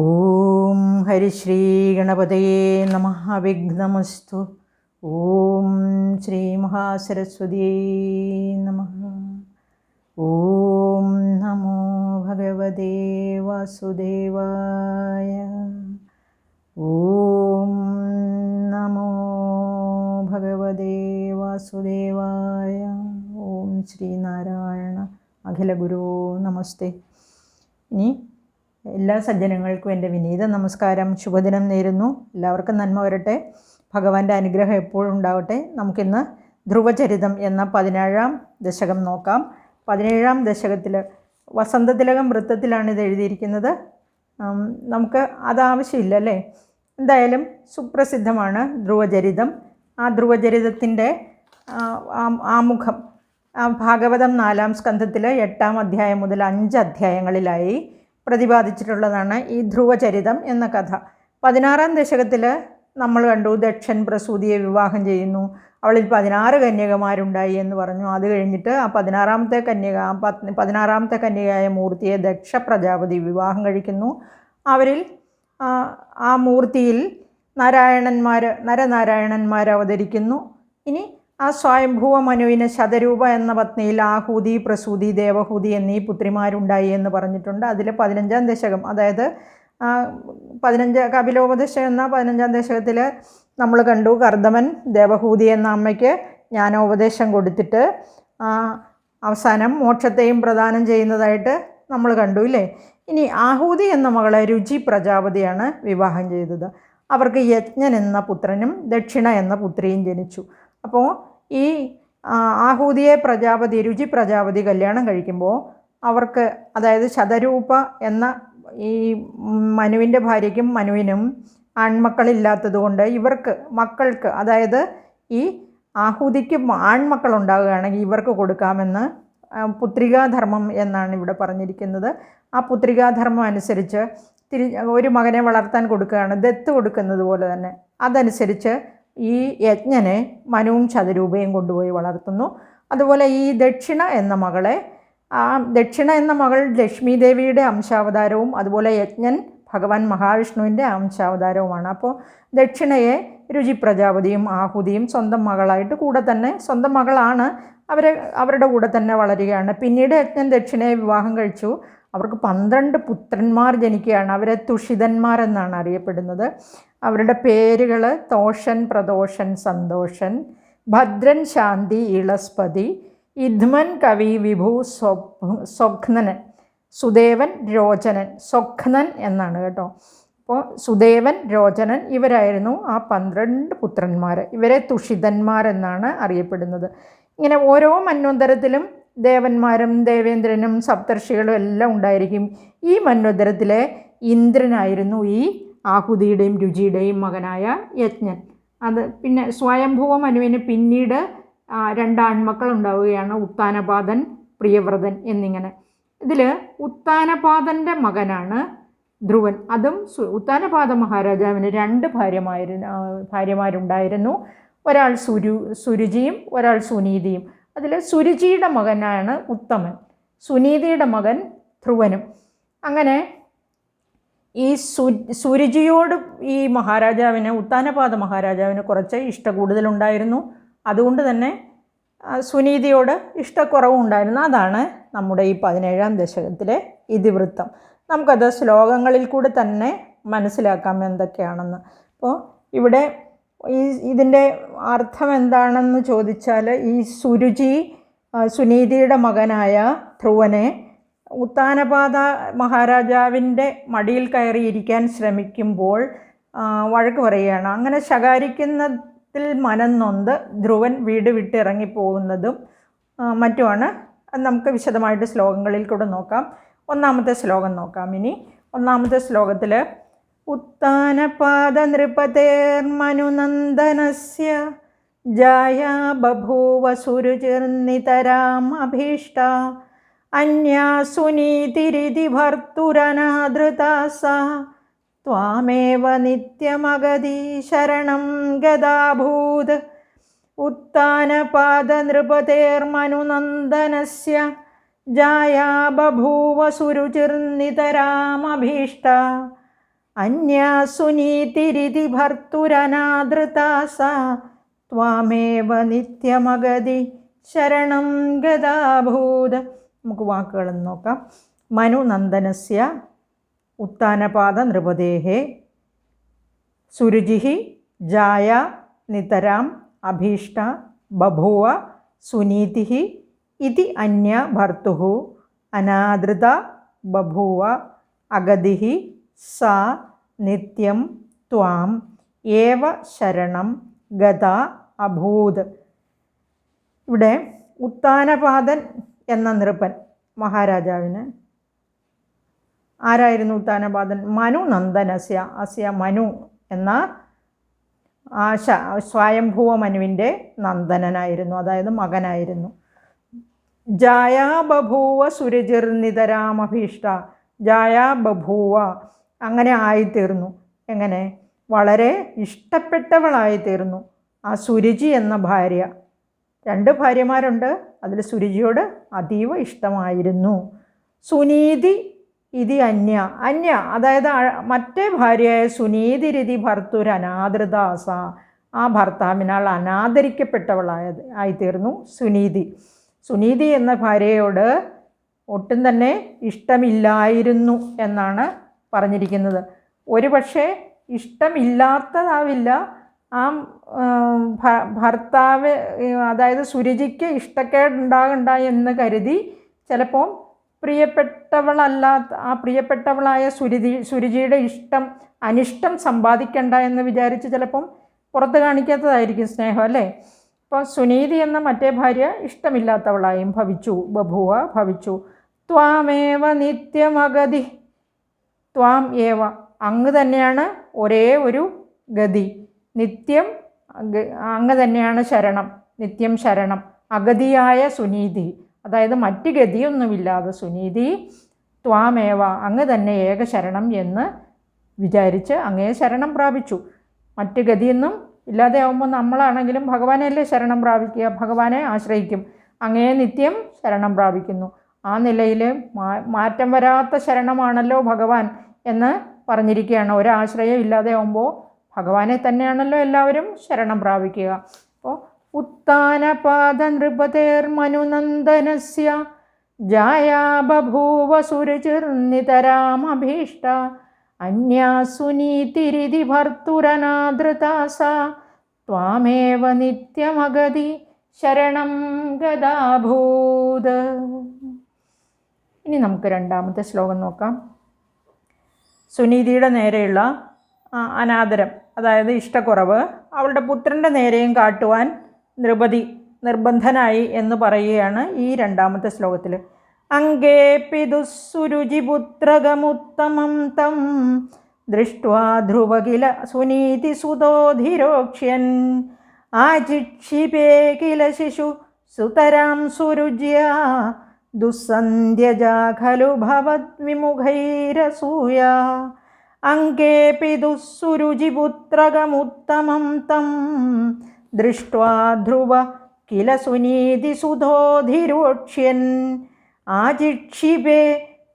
ഓം ഹരിശ്രീ ഗണപതയേ നമഃ. വിഘ്നമസ്തു. ഓം ശ്രീ മഹാസരസ്വതിയേ നമഃ. ഓം നമോ ഭഗവതേ വാസുദേവായ. ഓം നമോ ഭഗവതേ വാസുദേവായ. ഓം ശ്രീനാരായണ അഖില ഗുരു നമസ്തേ. ഇനി എല്ലാ സജ്ജനങ്ങൾക്കും എൻ്റെ വിനീത നമസ്കാരം. ശുഭദിനം നേരുന്നു. എല്ലാവർക്കും നന്മ വരട്ടെ. ഭഗവാന്റെ അനുഗ്രഹം എപ്പോഴും ഉണ്ടാവട്ടെ. നമുക്കിന്ന് ധ്രുവചരിതം എന്ന 17-ാം ദശകം നോക്കാം. 17-ാം ദശകത്തിൽ വസന്തതിലകം വൃത്തത്തിലാണ് ഇത് എഴുതിയിരിക്കുന്നത്. നമുക്ക് അതാവശ്യമില്ല അല്ലേ. എന്തായാലും സുപ്രസിദ്ധമാണ് ധ്രുവചരിതം. ആ ധ്രുവചരിതത്തിൻ്റെ ആമുഖം ഭാഗവതം 4-ാം സ്കന്ധത്തിൽ 8-ാം അധ്യായം മുതൽ 5 അധ്യായങ്ങളിലായി പ്രതിപാദിച്ചിട്ടുള്ളതാണ് ഈ ധ്രുവചരിതം എന്ന കഥ. 16-ാം ദശകത്തിൽ നമ്മൾ കണ്ടു ദക്ഷൻ പ്രസൂതിയെ വിവാഹം ചെയ്യുന്നു. അവളിൽ 16 കന്യകമാരുണ്ടായി എന്ന് പറഞ്ഞു. അത് കഴിഞ്ഞിട്ട് ആ 16-ാമത്തെ കന്യകയായ മൂർത്തിയെ ദക്ഷ പ്രജാപതി വിവാഹം കഴിക്കുന്നു. അവരിൽ ആ മൂർത്തിയിൽ നരനാരായണന്മാർ അവതരിക്കുന്നു. ഇനി ആ സ്വയംഭൂവ മനുവിന് ശതരൂപ എന്ന പത്നിയിൽ ആഹൂതി, പ്രസൂതി, ദേവഹൂതി എന്നീ പുത്രിമാരുണ്ടായി എന്ന് പറഞ്ഞിട്ടുണ്ട്. അതിൽ 15-ാം ദശകം, അതായത് 15 കപിലോപദശകം എന്ന 15-ാം ദശകത്തിൽ നമ്മൾ കണ്ടു കർദമൻ ദേവഹൂതി എന്ന അമ്മയ്ക്ക് ജ്ഞാനോപദേശം കൊടുത്തിട്ട് അവസാനം മോക്ഷത്തെയും പ്രദാനം ചെയ്യുന്നതായിട്ട് നമ്മൾ കണ്ടു ഇല്ലേ. ഇനി ആഹൂതി എന്ന മകളെ രുചി പ്രജാപതിയാണ് വിവാഹം ചെയ്തത്. അവർക്ക് യജ്ഞൻ എന്ന പുത്രനും ദക്ഷിണ എന്ന പുത്രിയും ജനിച്ചു. അപ്പോൾ ഈ ആഹൂതിയെ രുചി പ്രജാപതി കല്യാണം കഴിക്കുമ്പോൾ അവർക്ക്, അതായത് ശതരൂപ എന്ന ഈ മനുവിൻ്റെ ഭാര്യയ്ക്കും മനുവിനും ആൺമക്കളില്ലാത്തത് കൊണ്ട് മക്കൾക്ക്, അതായത് ഈ ആഹൂതിക്ക് ആൺമക്കളുണ്ടാവുകയാണെങ്കിൽ ഇവർക്ക് കൊടുക്കാമെന്ന് പുത്രികാധർമ്മം എന്നാണ് ഇവിടെ പറഞ്ഞിരിക്കുന്നത്. ആ പുത്രികാധർമ്മം അനുസരിച്ച് ഒരു മകനെ വളർത്താൻ കൊടുക്കുകയാണ്, ദത്ത് കൊടുക്കുന്നത് പോലെ തന്നെ. അതനുസരിച്ച് ഈ യജ്ഞനെ മനുവും ശതരൂപയും കൊണ്ടുപോയി വളർത്തുന്നു. അതുപോലെ ഈ ദക്ഷിണ എന്ന മകൾ ലക്ഷ്മി ദേവിയുടെ അംശാവതാരവും അതുപോലെ യജ്ഞൻ ഭഗവാൻ മഹാവിഷ്ണുവിൻ്റെ അംശാവതാരവുമാണ്. അപ്പോൾ ദക്ഷിണയെ രുചി പ്രജാപതിയും ആഹുതിയും സ്വന്തം മകളായിട്ട് സ്വന്തം മകളാണ്, അവരുടെ കൂടെ തന്നെ വളരുകയാണ്. പിന്നീട് യജ്ഞൻ ദക്ഷിണയെ വിവാഹം കഴിച്ചു. അവർക്ക് 12 പുത്രന്മാർ ജനിക്കുകയാണ്. അവരെ തുഷിതന്മാർ എന്നാണ് അറിയപ്പെടുന്നത്. അവരുടെ പേരുകൾ തോഷൻ, പ്രദോഷൻ, സന്തോഷൻ, ഭദ്രൻ, ശാന്തി, ഇളസ്പതി, ഇദ്മൻ, കവി, വിഭു, സ്വഘ്നൻ, സുദേവൻ, രോചനൻ. സ്വഘ്നൻ എന്നാണ് കേട്ടോ. അപ്പോൾ സുദേവൻ, രോചനൻ ഇവരായിരുന്നു ആ 12 പുത്രന്മാർ. ഇവരെ തുഷിതന്മാർ എന്നാണ് അറിയപ്പെടുന്നത്. ഇങ്ങനെ ഓരോ മന്വന്തരത്തിലും ദേവന്മാരും ദേവേന്ദ്രനും സപ്തർഷികളും എല്ലാം ഉണ്ടായിരിക്കും. ഈ മന്വന്തരത്തിലെ ഇന്ദ്രനായിരുന്നു ഈ ആഹുതിയുടെയും രുചിയുടെയും മകനായ യജ്ഞൻ. പിന്നെ സ്വയംഭൂവ മനുവിന് പിന്നീട് 2 ആൺമക്കൾ ഉണ്ടാവുകയാണ്, ഉത്താനപാദൻ, പ്രിയവ്രതൻ എന്നിങ്ങനെ. ഇതിൽ ഉത്താനപാദൻ്റെ മകനാണ് ധ്രുവൻ. അതും ഉത്താനപാദ മഹാരാജാവിന് 2 ഭാര്യമാരുണ്ടായിരുന്നു. ഒരാൾ സുരുചിയും ഒരാൾ സുനീതിയും. അതിൽ സുരുചിയുടെ മകനാണ് ഉത്തമൻ, സുനീതിയുടെ മകൻ ധ്രുവനും. അങ്ങനെ ഈ സുരുചിയോട് ഈ ഉത്താനപാദ മഹാരാജാവിന് കുറച്ച് കൂടുതലുണ്ടായിരുന്നു. അതുകൊണ്ട് തന്നെ സുനീതിയോട് ഇഷ്ടക്കുറവും ഉണ്ടായിരുന്നു. അതാണ് നമ്മുടെ ഈ 17-ാം ദശകത്തിലെ ഇതിവൃത്തം. നമുക്കത് ശ്ലോകങ്ങളിൽ കൂടെ തന്നെ മനസ്സിലാക്കാം എന്തൊക്കെയാണെന്ന്. അപ്പോൾ ഇവിടെ ഇതിൻ്റെ അർത്ഥം എന്താണെന്ന് ചോദിച്ചാൽ, ഈ സുനീതിയുടെ മകനായ ധ്രുവനെ ഉത്താനപാദ മഹാരാജാവിൻ്റെ മടിയിൽ കയറിയിരിക്കാൻ ശ്രമിക്കുമ്പോൾ വഴക്ക് പറയുകയാണ്. അങ്ങനെ ശകാരിക്കുന്നതിൽ മനംനൊന്ത് ധ്രുവൻ വീട് വിട്ടിറങ്ങിപ്പോകുന്നതും മറ്റുമാണ്. അത് നമുക്ക് വിശദമായിട്ട് ശ്ലോകങ്ങളിൽ കൂടെ നോക്കാം. 1-ാമത്തെ ശ്ലോകം നോക്കാം. ഇനി 1-ാമത്തെ ശ്ലോകത്തിൽ ഉത്താനപാദ നൃപതേർമനുനന്ദനസ്യ ജായാ ബഭൂവ സുരുചിർനിതരാം അഭീഷ്ട അന്യാ സുനീതിരിതി ഭർത്തുരനാദൃതാ സാ ത്വാമേവ നിത്യമഗതി ശരണം ഗദാഭൂത്. ഉത്താനപാദ നൃപതേർമനുനന്ദനസ്യ ജായാ ബഭൂവ സുരുചിർനിതരാമഭീഷ്ട അന്യാ സുനീതിരിതി ഭർത്തുരനാദൃതാ സാ ത്വാമേവ നിത്യമഗതി ശരണം ഗതാഭൂത്. നമുക്ക് വാക്കുകളെന്ന് നോക്കാം. മനുനന്ദനസ്യ ഉത്ഥാനപാദ നൃപതേഃ സുരുചിഃ ജായ നിതരാം അഭീഷ്ട ബഭൂവ സുനീതിഃ ഇതി അന്യ ഭർത്തുഃ അനാദൃത ബഭൂവ അഗതിഃ സാ നിത്യം ത്വാം ഏവ ശരണം ഗത അഭൂത്. ഇവിടെ ഉത്ഥാനപാദൻ എന്ന നൃപൻ മഹാരാജാവിന്, ആരായിരുന്നു ഉത്ഥാനപാദൻ? മനുനന്ദനസ്യ, അസ്യ മനു എന്ന സ്വയംഭൂവ മനുവിൻ്റെ നന്ദനനായിരുന്നു, അതായത് മകനായിരുന്നു. ജായാ ബഭൂവ സുരുചിർനിതരാമഭീഷ്ട, ജായാ ബഭൂവ അങ്ങനെ ആയിത്തീർന്നു. എങ്ങനെ? വളരെ ഇഷ്ടപ്പെട്ടവളായിത്തീർന്നു ആ സുരുചി എന്ന ഭാര്യ. 2 ഭാര്യമാരുണ്ട്, അതിൽ സുരുചിയോട് അതീവ ഇഷ്ടമായിരുന്നു. സുനീതി ഇതി അന്യ, അതായത് മറ്റേ ഭാര്യയായ സുനീതിരിതി ഭർത്തുരനാദൃതാസ, ആ ഭർത്താവിനാൽ ആയിത്തീർന്നു സുനീതി എന്ന ഭാര്യയോട് ഒട്ടും തന്നെ ഇഷ്ടമില്ലായിരുന്നു എന്നാണ് പറഞ്ഞിരിക്കുന്നത്. ഒരു പക്ഷേ ഇഷ്ടമില്ലാത്തതാവില്ല, ആ ഭർത്താവ് അതായത് സുരുചിക്ക് ഇഷ്ടക്കേടുണ്ടാകണ്ട എന്ന് കരുതി ചിലപ്പോൾ പ്രിയപ്പെട്ടവളായ സുരുചിയുടെ അനിഷ്ടം സമ്പാദിക്കണ്ട എന്ന് വിചാരിച്ച് ചിലപ്പം പുറത്ത് കാണിക്കാത്തതായിരിക്കും സ്നേഹം, അല്ലേ? അപ്പോൾ സുനീതി എന്ന മറ്റേ ഭാര്യ ഇഷ്ടമില്ലാത്തവളായും ഭവിച്ചു. ത്വാമേവ നിത്യമഗതി, ത്വാം ഏവ അങ്ങ് തന്നെയാണ് ഒരേ ഒരു ഗതി, നിത്യം അങ്ങ് തന്നെയാണ് ശരണം, നിത്യം ശരണം. അഗതിയായ സുനീതി, അതായത് മറ്റ് ഗതിയൊന്നുമില്ലാതെ സുനീതി, ത്വാമേവ അങ്ങ് തന്നെ ഏക ശരണം എന്ന് വിചാരിച്ച് അങ്ങേ ശരണം പ്രാപിച്ചു. മറ്റ് ഗതിയൊന്നും ഇല്ലാതെ ആകുമ്പോൾ നമ്മളാണെങ്കിലും ഭഗവാനെയല്ലേ ശരണം പ്രാപിക്കുക, ഭഗവാനെ ആശ്രയിക്കും. അങ്ങേ നിത്യം ശരണം പ്രാപിക്കുന്നു. ആ നിലയിൽ മാറ്റം വരാത്ത ശരണമാണല്ലോ ഭഗവാൻ എന്ന് പറഞ്ഞിരിക്കുകയാണ്. ഒരാശ്രയം ഇല്ലാതെ ആകുമ്പോൾ ഭഗവാനെ തന്നെയാണല്ലോ എല്ലാവരും ശരണം പ്രാപിക്കുക. അപ്പോൾ ഉത്ഥാനപാദ നൃപതേർമനുനന്ദനസ്യ ജായാ ബഭൂവ സുരുചിർനിതരാമഭീഷ്ട അന്യാ സുനീതിരിതി ഭർത്തുരനാദൃതാ സാ ത്വാമേവ നിത്യമഗതി ശരണം ഗതാഭൂത്. ഇനി നമുക്ക് 2ാമത്തെ ശ്ലോകം നോക്കാം. സുനീതിയുടെ നേരെയുള്ള അനാദരം, അതായത് ഇഷ്ടക്കുറവ് അവളുടെ പുത്രൻ്റെ നേരെയും കാട്ടുവാൻ നിർബന്ധനായി എന്ന് പറയുകയാണ് ഈ 2ാമത്തെ ശ്ലോകത്തിൽ. അംഗേ പിതുസുരുചിപുത്രകമുത്തമം തം ദൃഷ്ട്വാ ധ്രുവകില സുനീതിസുതോധിരോക്ഷ്യൻ ആചിക്ഷിപേ കില ശിശു സുതരാം സുരുജ്യാ ദുസ്സന്ധ്യജാ ഖലു ഭവദ്വിമുഖൈരസൂയ. അംഗേ പിതുസുരുചിപുത്രകമുത്തമം തം ദൃഷ്ട്വാ ധ്രുവ കില സുനീതിസുതോധിരോക്ഷ്യൻ ആചിക്ഷിപേ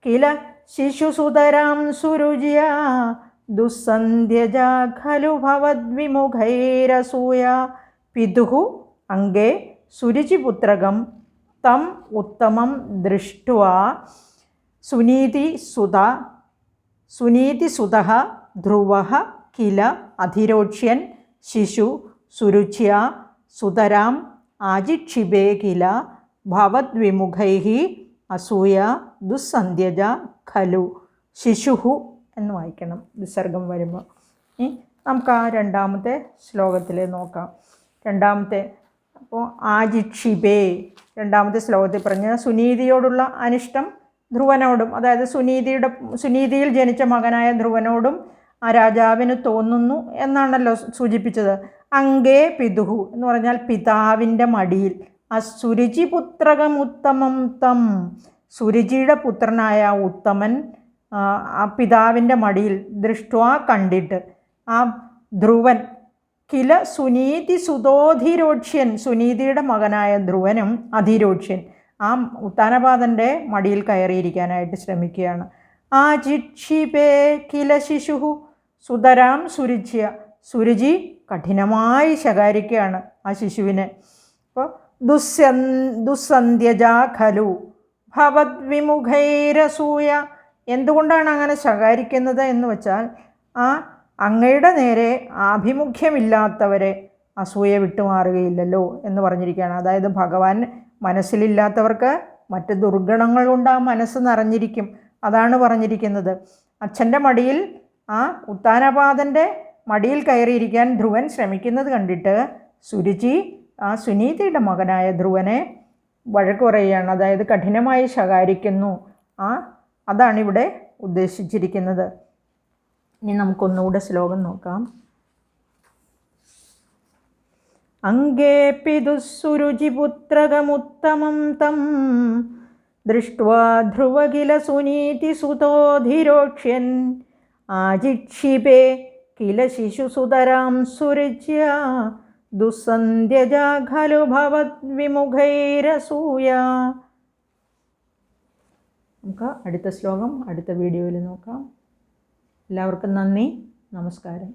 കില ശിശുസുതരാം സുരുജ്യാ ദുസ്സന്ധ്യജാ ഖലു ഭവദ്വിമുഖൈരസൂയ. പിതുഃ അംഗേ സുരുചിപുത്രകം തം ഉത്തമം ദൃഷ്ട്വാ സുനീതിസുതഃ ധ്രുവഃ കില അധിരോക്ഷ്യൻ ശിശു സുരുച്യാ സുതരാം ആജിക്ഷിപേ കില ഭവദ്വിമുഖൈഃ അസൂയ ദുസ്സന്ധ്യജ ഖലു. ശിശുഹു എന്ന് വായിക്കണം വിസർഗം വരുമ്പോൾ. നമുക്ക് ആ 2ാമത്തെ ശ്ലോകത്തിൽ നോക്കാം. അപ്പോൾ ആജിക്ഷിപേ 2ാമത്തെ ശ്ലോകത്തിൽ പറഞ്ഞ സുനീതിയോടുള്ള അനിഷ്ടം ധ്രുവനോടും, അതായത് സുനീതിയിൽ ജനിച്ച മകനായ ധ്രുവനോടും ആ രാജാവിന് തോന്നുന്നു എന്നാണല്ലോ സൂചിപ്പിച്ചത്. അംഗേ പിതുഹു എന്ന് പറഞ്ഞാൽ പിതാവിൻ്റെ മടിയിൽ. ആ സുരുചിപുത്രകം ഉത്തമം തം, സുരുചിയുടെ പുത്രനായ ഉത്തമൻ ആ പിതാവിൻ്റെ മടിയിൽ ദൃഷ്ട്വാ കണ്ടിട്ട്, ആ ധ്രുവൻ കില സുനീതിസുതോധിരോക്ഷ്യൻ, സുനീതിയുടെ മകനായ ധ്രുവനും അധിരോക്ഷ്യൻ ആ ഉത്ഥാനപാദൻ്റെ മടിയിൽ കയറിയിരിക്കാനായിട്ട് ശ്രമിക്കുകയാണ്. ആജിക്ഷിപേ കില ശിശുഹു സുതരാം സുരുച്യ, സുരുചി കഠിനമായി ശകാരിക്കുകയാണ് ആ ശിശുവിനെ. അപ്പോൾ ദുസ്സന്ധ്യജാ ഖലു ഭവദ്വിമുഖൈരസൂയ, എന്തുകൊണ്ടാണ് അങ്ങനെ ശകാരിക്കുന്നത് എന്ന് വെച്ചാൽ ആ അങ്ങയുടെ നേരെ ആഭിമുഖ്യമില്ലാത്തവരെ അസൂയ വിട്ടുമാറുകയില്ലല്ലോ എന്ന് പറഞ്ഞിരിക്കുകയാണ്. അതായത് ഭഗവാൻ മനസ്സിലില്ലാത്തവർക്ക് മറ്റ് ദുർഗുണങ്ങൾ കൊണ്ട് ആ മനസ്സ് നിറഞ്ഞിരിക്കും, അതാണ് പറഞ്ഞിരിക്കുന്നത്. അച്ഛൻ്റെ മടിയിൽ, ആ ഉത്താനപാദൻ്റെ മടിയിൽ കയറിയിരിക്കാൻ ധ്രുവൻ ശ്രമിക്കുന്നത് കണ്ടിട്ട് സുരുചി ആ സുനീതിയുടെ മകനായ ധ്രുവനെ വഴക്ക് പറയുകയാണ്, അതായത് കഠിനമായി ശകാരിക്കുന്നു. അതാണിവിടെ ഉദ്ദേശിച്ചിരിക്കുന്നത്. ഇനി നമുക്കൊന്നുകൂടെ ശ്ലോകം നോക്കാം. അംഗേപി ദുസ്സുരുചിപുത്രകമുത്തമം തം ദൃഷ്ട്വാ ധ്രുവകില സുനീതിസുതോധിരോക്ഷ്യൻ ആജിക്ഷിപേ കില ശിശുസുതരാം സുരുച്യ ദുസ്സന്ധ്യജാ ഖലു ഭവദ്വിമുഖൈരസൂയ. നമുക്ക് അടുത്ത ശ്ലോകം അടുത്ത വീഡിയോയിൽ നോക്കാം. എല്ലാവർക്കും നന്ദി, നമസ്കാരം.